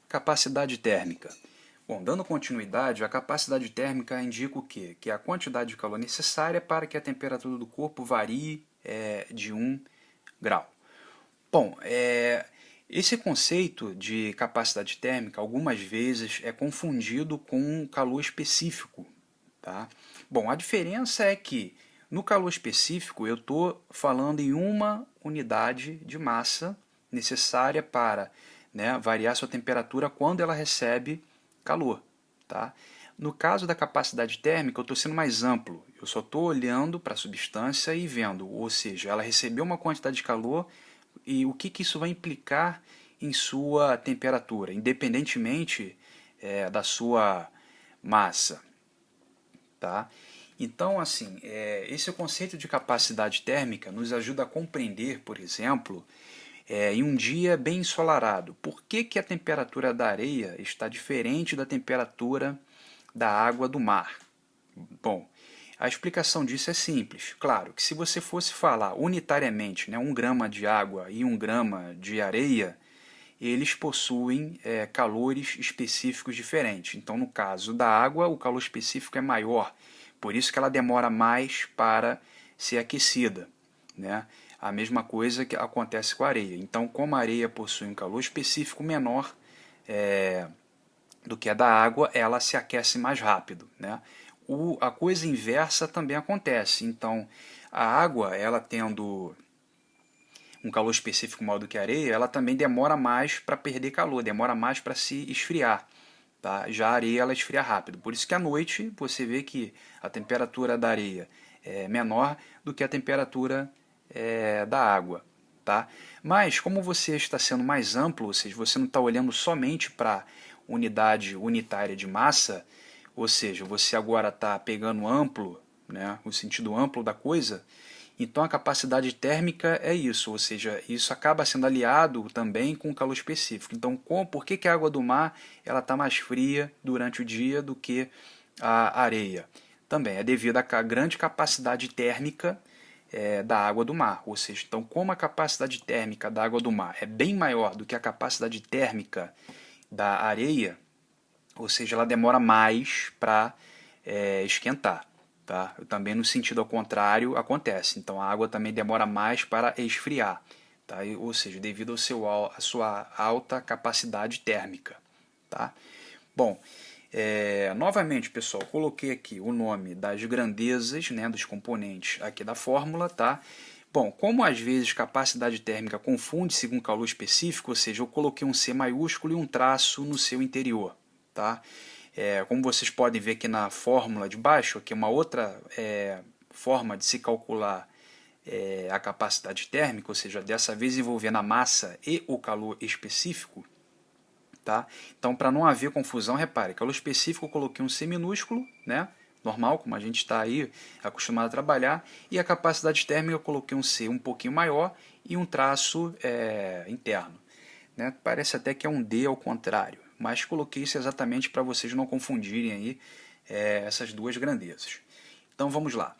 Capacidade térmica. Bom, dando continuidade, a capacidade térmica indica o quê? Que é a quantidade de calor necessária para que a temperatura do corpo varie de 1 grau. Bom, esse conceito de capacidade térmica algumas vezes é confundido com calor específico. Tá? Bom, a diferença é que no calor específico eu estou falando em uma unidade de massa necessária para, né, variar sua temperatura quando ela recebe calor. Tá? No caso da capacidade térmica, eu estou sendo mais amplo. Eu só estou olhando para a substância e vendo, ou seja, ela recebeu uma quantidade de calor e o que isso vai implicar em sua temperatura, independentemente da sua massa. Tá? Então, assim, esse conceito de capacidade térmica nos ajuda a compreender, por exemplo, em um dia bem ensolarado, por que a temperatura da areia está diferente da temperatura da água do mar. Bom, a explicação disso é simples. Claro que se você fosse falar unitariamente, né, 1 grama de água e 1 grama de areia, eles possuem calores específicos diferentes. Então, no caso da água, o calor específico é maior, por isso que ela demora mais para ser aquecida. Né? A mesma coisa que acontece com a areia. Então, como a areia possui um calor específico menor do que a da água, ela se aquece mais rápido. Né? A coisa inversa também acontece. Então, a água, ela tendo um calor específico maior do que a areia, ela também demora mais para perder calor, demora mais para se esfriar. Tá? Já a areia ela esfria rápido. Por isso que à noite você vê que a temperatura da areia é menor do que a temperatura da água. Tá? Mas como você está sendo mais amplo, ou seja, você não está olhando somente para unidade unitária de massa, ou seja, você agora está pegando amplo, né, o sentido amplo da coisa, então a capacidade térmica é isso, ou seja, isso acaba sendo aliado também com o calor específico. Então, por que a água do mar ela está mais fria durante o dia do que a areia? Também é devido à grande capacidade térmica da água do mar. Ou seja, então, como a capacidade térmica da água do mar é bem maior do que a capacidade térmica da areia, ou seja, ela demora mais para esquentar. Tá? Também no sentido ao contrário acontece. Então a água também demora mais para esfriar. Tá? Ou seja, devido à sua alta capacidade térmica. Tá? Bom, novamente, pessoal, coloquei aqui o nome das grandezas, né, dos componentes aqui da fórmula. Tá? Bom, como às vezes capacidade térmica confunde-se com calor específico, ou seja, eu coloquei um C maiúsculo e um traço no seu interior. Tá? Como vocês podem ver aqui na fórmula de baixo, aqui é uma outra forma de se calcular a capacidade térmica, ou seja, dessa vez envolvendo a massa e o calor específico. Tá? Então, para não haver confusão, repare, calor específico eu coloquei um C minúsculo, né? Normal, como a gente está aí acostumado a trabalhar, e a capacidade térmica eu coloquei um C um pouquinho maior e um traço interno. Né? Parece até que é um D ao contrário, mas coloquei isso exatamente para vocês não confundirem aí, essas duas grandezas. Então vamos lá.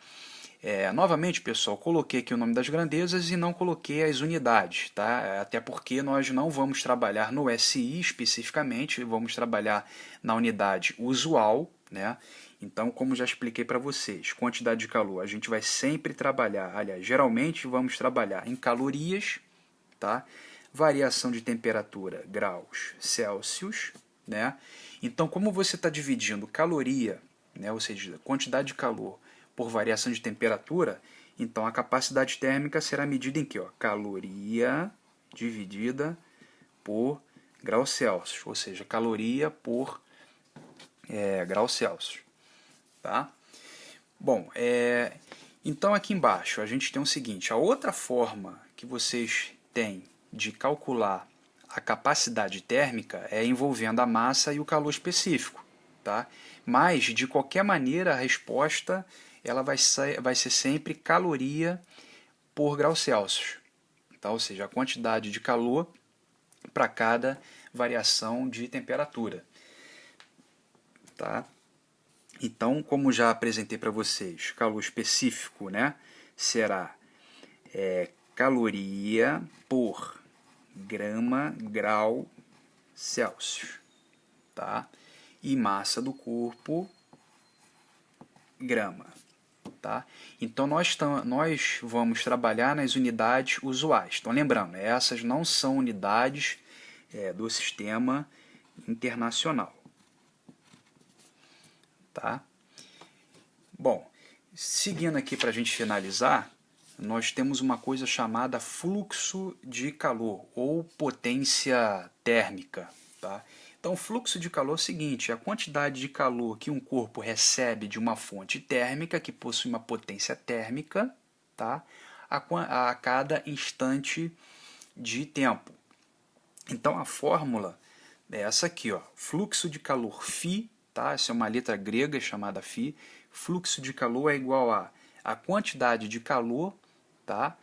Novamente, pessoal, coloquei aqui o nome das grandezas e não coloquei as unidades, tá? Até porque nós não vamos trabalhar no SI especificamente, vamos trabalhar na unidade usual, né? Então, como já expliquei para vocês, quantidade de calor, a gente vai sempre trabalhar, aliás, geralmente vamos trabalhar em calorias, tá? Variação de temperatura, graus Celsius, né? Então, como você está dividindo caloria, né, ou seja, quantidade de calor por variação de temperatura, então a capacidade térmica será medida em que? Caloria dividida por graus Celsius, ou seja, caloria por graus Celsius. Tá? Bom, então aqui embaixo a gente tem o seguinte, a outra forma que vocês têm de calcular a capacidade térmica é envolvendo a massa e o calor específico. Tá? Mas, de qualquer maneira, a resposta ela vai ser sempre caloria por graus Celsius. Tá? Ou seja, a quantidade de calor para cada variação de temperatura. Tá? Então, como já apresentei para vocês, calor específico, né, será caloria por grama, grau Celsius, tá? E massa do corpo, grama, tá? Então nós vamos trabalhar nas unidades usuais. Então lembrando, essas não são unidades do sistema internacional, tá? Bom, seguindo aqui para a gente finalizar, nós temos uma coisa chamada fluxo de calor ou potência térmica, tá? Então, o fluxo de calor é o seguinte: a quantidade de calor que um corpo recebe de uma fonte térmica que possui uma potência térmica, tá? A cada instante de tempo. Então, a fórmula é essa aqui, ó, fluxo de calor φ, tá? Essa é uma letra grega chamada φ. Fluxo de calor é igual a quantidade de calor, tá?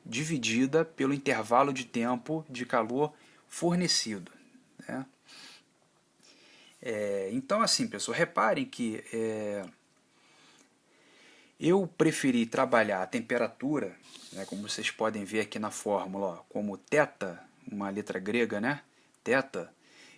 Dividida pelo intervalo de tempo de calor fornecido, né? Então, assim, pessoal, reparem que eu preferi trabalhar a temperatura, né, como vocês podem ver aqui na fórmula, ó, como θ, uma letra grega, né? Θ.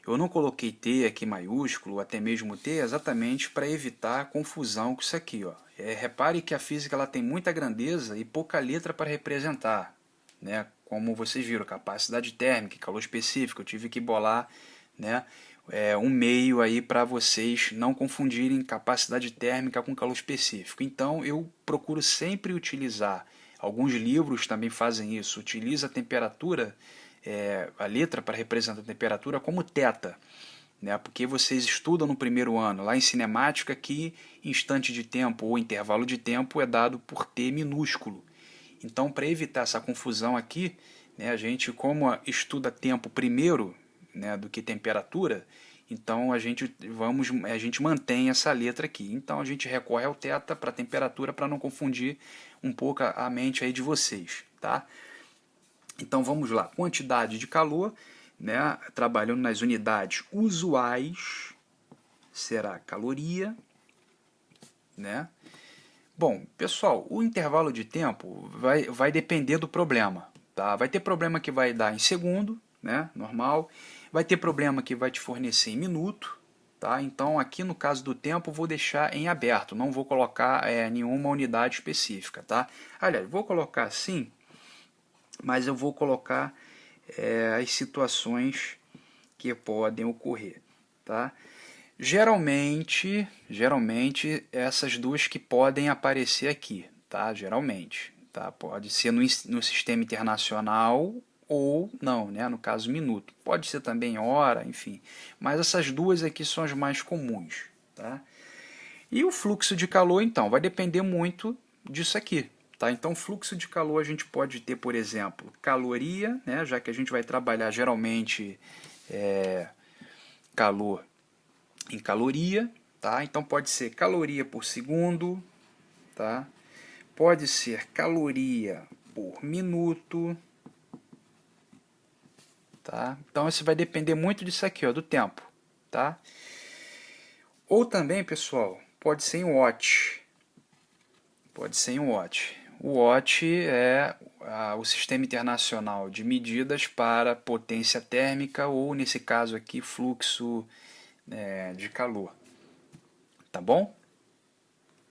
Eu não coloquei T aqui maiúsculo, até mesmo T, exatamente para evitar confusão com isso aqui, ó. Repare que a física ela tem muita grandeza e pouca letra para representar, né? Como vocês viram, capacidade térmica, calor específico, eu tive que bolar, né, um meio aí para vocês não confundirem capacidade térmica com calor específico. Então eu procuro sempre utilizar, alguns livros também fazem isso, utiliza a temperatura, a letra para representar a temperatura como θ, né? Porque vocês estudam no primeiro ano, lá em cinemática, que instante de tempo ou intervalo de tempo é dado por T minúsculo. Então, para evitar essa confusão aqui, né, a gente, como estuda tempo primeiro, né, do que temperatura, então a gente mantém essa letra aqui. Então a gente recorre ao θ para temperatura para não confundir um pouco a mente aí de vocês, tá? Então vamos lá, quantidade de calor, né, trabalhando nas unidades usuais, será caloria, né? Bom, pessoal, o intervalo de tempo vai depender do problema, tá? Vai ter problema que vai dar em segundo, né, normal, vai ter problema que vai te fornecer em minuto, tá? Então aqui no caso do tempo vou deixar em aberto, não vou colocar nenhuma unidade específica, tá? Aliás, vou colocar assim, mas eu vou colocar as situações que podem ocorrer, tá? Geralmente essas duas que podem aparecer aqui, tá? Geralmente, tá? Pode ser no sistema internacional ou não, né? No caso minuto. Pode ser também hora, enfim. Mas essas duas aqui são as mais comuns, tá? E o fluxo de calor, então, vai depender muito disso aqui, tá? Então, fluxo de calor a gente pode ter, por exemplo, caloria, né? Já que a gente vai trabalhar geralmente calor em caloria, tá? Então pode ser caloria por segundo, tá? Pode ser caloria por minuto, tá? Então isso vai depender muito disso aqui, ó, do tempo, tá? Ou também, pessoal, pode ser em watt. Pode ser em watt. O watt é o Sistema Internacional de Medidas para Potência Térmica ou, nesse caso aqui, fluxo de calor. Tá bom?